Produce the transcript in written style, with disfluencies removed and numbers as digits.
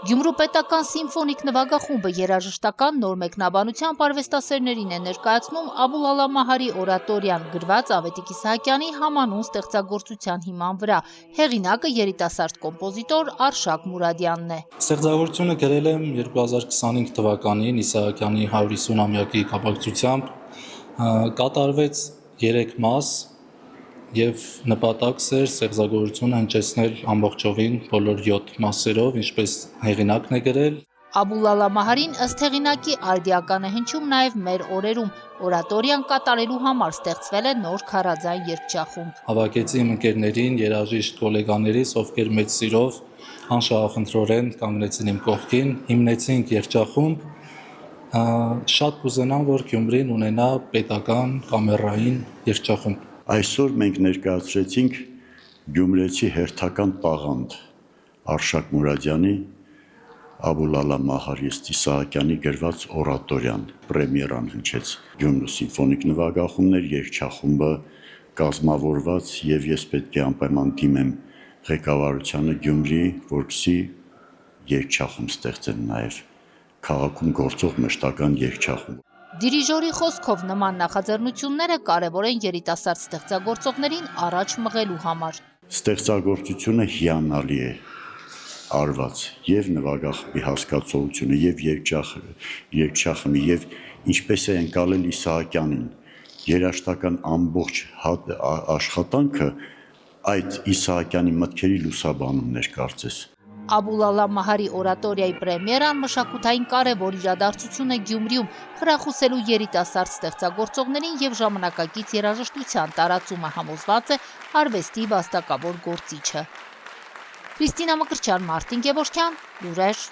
Գյումրու պետական սիմֆոնիկ նվագախումբը երաժշտական նոր մեկնաբանությամբ արվեստասերներին է ներկայացնում Աբուլալա Մահարի օրատորիան գրված Ավետիք Իսահակյանի համանուն ստեղծագործության հիման վրա։ Հեղինակը երիտասարդ կոմպոզիտոր Արշակ Մուրադյանն է։ Ստեղծագործությունը գրել եմ 2025 թվականին Իսահակյանի 150-ամյակի կապակցությամբ, կատարվեց 3 մաս և նպատակս էր ստեղծագործությունը հնչեցնել ամբողջովին բոլոր 7 մասերով, ինչպես հեղինակն է գրել։ Աբուլալա Մահարին ըստ հեղինակի արդիական է հնչում նաև մեր օրերում։ Օրատորիան կատարելու համար ստեղծվել է նոր քարաձայն երգչախումբ։ Հավաքեցի իմ ընկերներին, երաժիշտ գոլեգաներիս, ովքեր մեծ սիրով անշահախնդրորեն կանգնեցին իմ կողքին, հիմնեցինք երգչախումբ, շատ կուզենամ, որ Գյումրին ունենա պետական կամերային երգչախումբ։ Այսօր մենք ներկայացրեցինք գյումրեցի հերթական տաղանդ Արշակ Մուրադյանի Աբուլալա Մահարի Իսահակյանի գրված օրատորիան, պրեմիերան հնչեց Գյումրու սիմֆոնիկ նվագախումբներ երգչախումբը կազմավորված եւ ես պետք է անպայման դիմեմ ղեկավարությանը Գյումրի, որպեսզի երգչախումբ ստեղծեն նաեւ քաղաքում գործող մշտական երգչախումբ։ Դիրիժորի խոսքով նման նախաձեռնությունները կարևոր են երիտասարդ ստեղծագործողներին առաջ մղելու համար։ Ստեղծագործությունը հիանալի է արված եւ նվագախմբի հասկացողությունը եւ երգչախմբի եւ ինչպես է ընկալել Իսահակյանին երաժշտական ամբողջ աշխատանքը այդ Իսահակյանի մտքերի լուսաբանումն էր կարծես։ Աբուլալա Մահարի օրատորիայի պրեմիերան մշակութային կարևոր իրադարձություն է Գյումրիում, խրախուսելու երիտասարդ ստեղծագործողներին եւ ժամանակակից երաժշտության տարածումը համոզված է արվեստի վաստակավոր գործիչը։ Քրիստինա Մկրտչյան, Մարտին Գևորգյան, Լուրեր։